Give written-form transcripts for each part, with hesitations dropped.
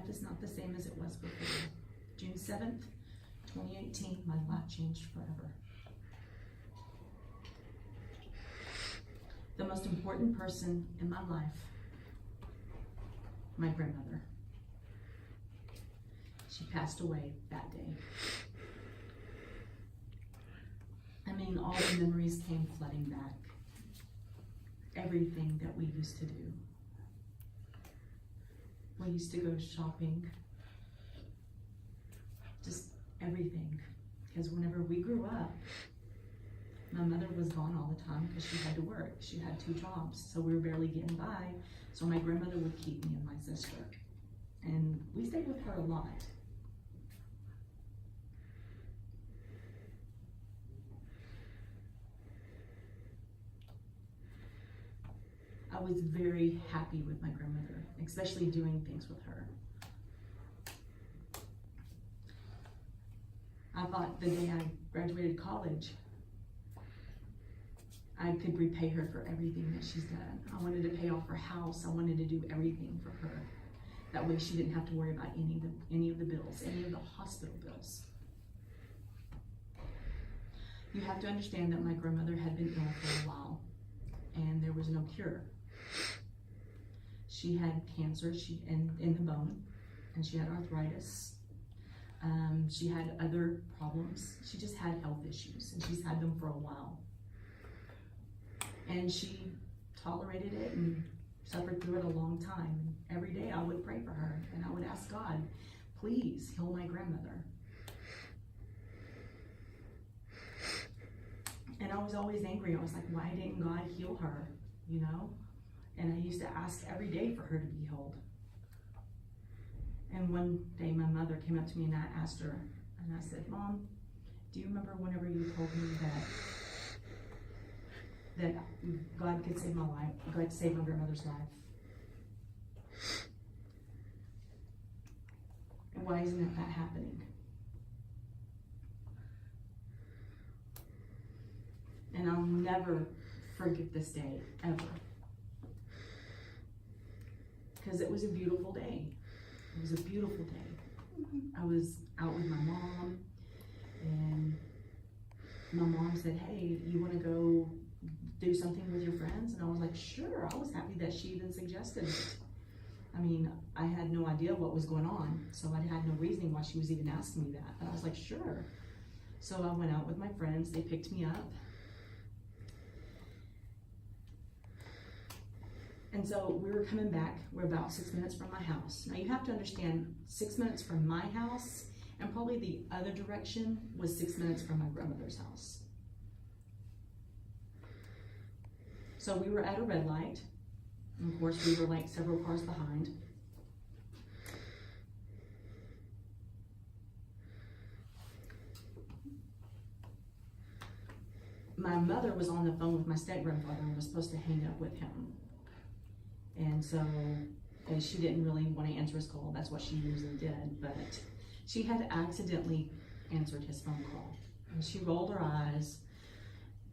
life is not the same as it was before. June 7th, 2018, my life changed forever. The most important person in my life, my grandmother. She passed away that day. I mean, all the memories came flooding back. Everything that we used to do. We used to go shopping. Just everything. Because whenever we grew up, my mother was gone all the time because she had to work. She had 2 jobs, so we were barely getting by. So my grandmother would keep me and my sister. And we stayed with her a lot. I was very happy with my grandmother, especially doing things with her. I thought the day I graduated college, I could repay her for everything that she's done. I wanted to pay off her house. I wanted to do everything for her. That way she didn't have to worry about any of the bills, any of the hospital bills. You have to understand that my grandmother had been ill for a while, and there was no cure. She had cancer in the bone, and she had arthritis. She had other problems. She just had health issues, and she's had them for a while. And she tolerated it and suffered through it a long time. And every day I would pray for her, and I would ask God, please heal my grandmother. And I was always angry. I was like, why didn't God heal her, you know? And I used to ask every day for her to be healed. And one day my mother came up to me and I asked her, and I said, Mom, do you remember whenever you told me that God could save my life, God could save my grandmother's life? And why isn't that happening? And I'll never forget this day, ever. Because it was a beautiful day. It was a beautiful day. I was out with my mom, and my mom said, hey, you want to go do something with your friends? And I was like, sure. I was happy that she even suggested it. I mean, I had no idea what was going on, so I had no reasoning why she was even asking me that. But I was like, sure. So I went out with my friends. They picked me up. And so we were coming back. We're about 6 minutes from my house. Now you have to understand, 6 minutes from my house and probably the other direction was 6 minutes from my grandmother's house. So we were at a red light. And of course, we were like several cars behind. My mother was on the phone with my step-grandfather and was supposed to hang up with him. And so she didn't really want to answer his call. That's what she usually did. But she had accidentally answered his phone call. And she rolled her eyes.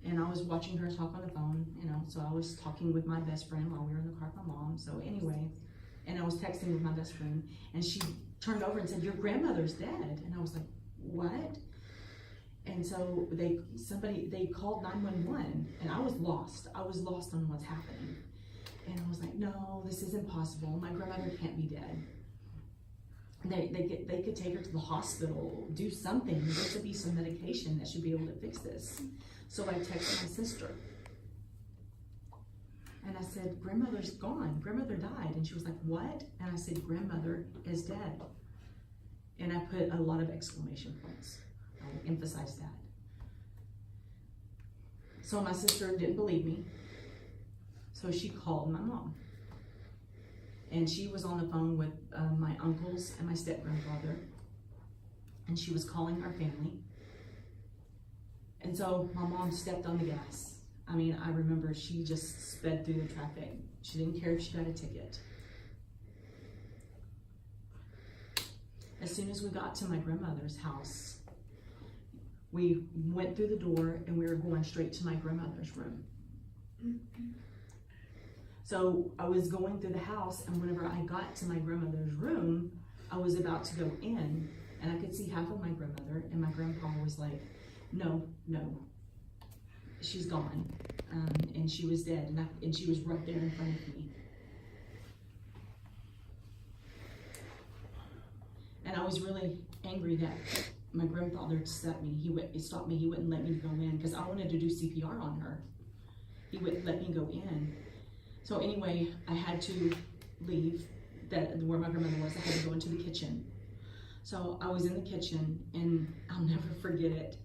And I was watching her talk on the phone, you know. So I was talking with my best friend while we were in the car with my mom. So anyway, and I was texting with my best friend. And she turned over and said, your grandmother's dead. And I was like, what? And so they called 911. And I was lost. I was lost on what's happening. And I was like, no, this is impossible. My grandmother can't be dead. They could take her to the hospital, do something. There should be some medication that should be able to fix this. So I texted my sister. And I said, grandmother's gone. Grandmother died. And she was like, what? And I said, grandmother is dead. And I put a lot of exclamation points. I emphasized that. So my sister didn't believe me. So she called my mom. And she was on the phone with my uncles and my step-grandfather. And she was calling our family. And so my mom stepped on the gas. I mean, I remember she just sped through the traffic. She didn't care if she got a ticket. As soon as we got to my grandmother's house, we went through the door and we were going straight to my grandmother's room. So I was going through the house, and whenever I got to my grandmother's room, I was about to go in, and I could see half of my grandmother, and my grandpa was like, no, she's gone. And she was dead, and she was right there in front of me. And I was really angry that my grandfather stopped me. He wouldn't let me go in because I wanted to do CPR on her. He wouldn't let me go in. So anyway, I had to leave where my grandmother was. I had to go into the kitchen. So I was in the kitchen, and I'll never forget it.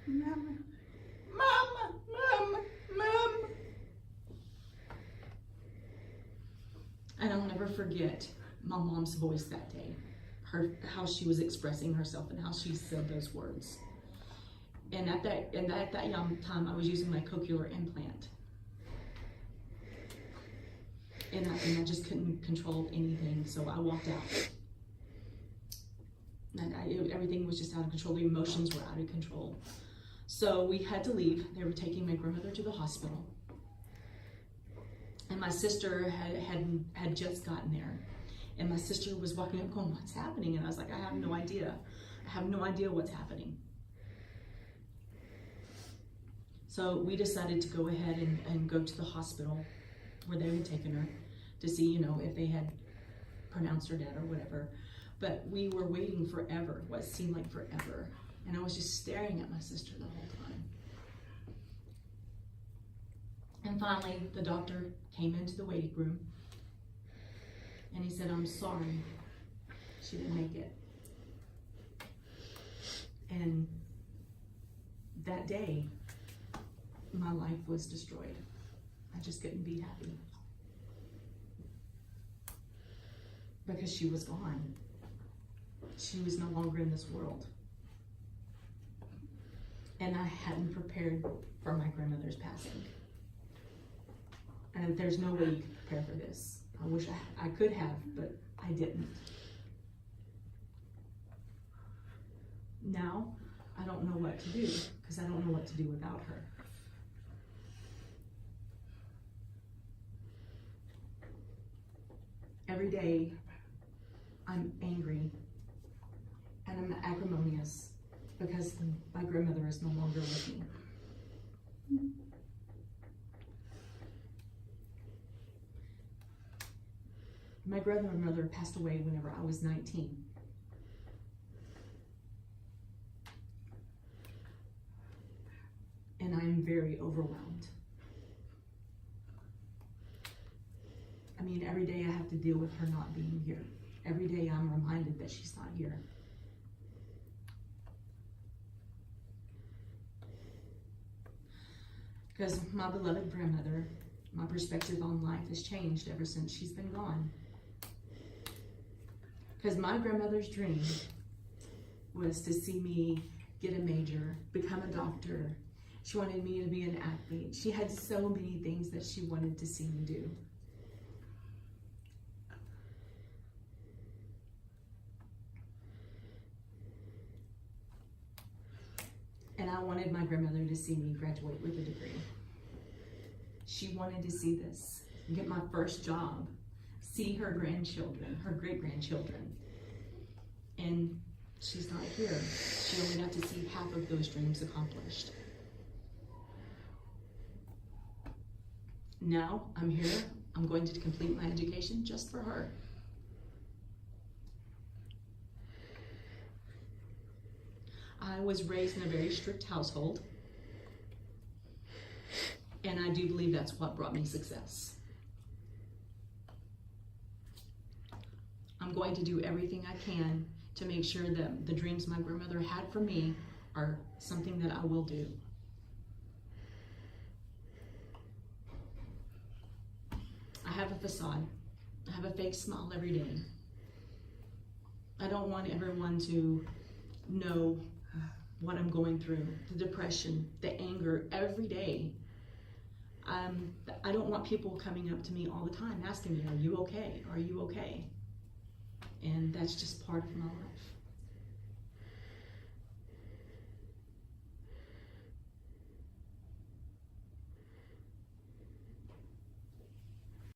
Mama, mama, mama, mama. And I'll never forget my mom's voice that day, how she was expressing herself and how she said those words. And at that young time, I was using my cochlear implant. And I just couldn't control anything, so I walked out. And everything was just out of control. The emotions were out of control. So we had to leave. They were taking my grandmother to the hospital. And my sister had just gotten there. And my sister was walking up going, what's happening? And I was like, I have no idea. I have no idea what's happening. So we decided to go ahead and go to the hospital where they had taken her to see, if they had pronounced her dead or whatever. But we were waiting forever, what seemed like forever. And I was just staring at my sister the whole time. And finally, the doctor came into the waiting room, and he said, I'm sorry, she didn't make it. And that day, my life was destroyed. I just couldn't be happy. Because she was gone. She was no longer in this world. And I hadn't prepared for my grandmother's passing. And there's no way you can prepare for this. I wish I could have, but I didn't. Now, I don't know what to do, because I don't know what to do without her. Every day, I'm angry and I'm acrimonious because my grandmother is no longer with me. My grandmother passed away whenever I was 19. And I'm very overwhelmed. I mean, every day I have to deal with her not being here. Every day I'm reminded that she's not here. Because my beloved grandmother, my perspective on life has changed ever since she's been gone. Because my grandmother's dream was to see me get a major, become a doctor. She wanted me to be an athlete. She had so many things that she wanted to see me do. And I wanted my grandmother to see me graduate with a degree. She wanted to see this, get my first job, see her grandchildren, her great-grandchildren. And she's not here. She only got to see half of those dreams accomplished. Now I'm here. I'm going to complete my education just for her. I was raised in a very strict household, and I do believe that's what brought me success. I'm going to do everything I can to make sure that the dreams my grandmother had for me are something that I will do. I have a facade. I have a fake smile every day. I don't want everyone to know what I'm going through, the depression, the anger every day. I don't want people coming up to me all the time asking me, are you okay? Are you okay? And that's just part of my life.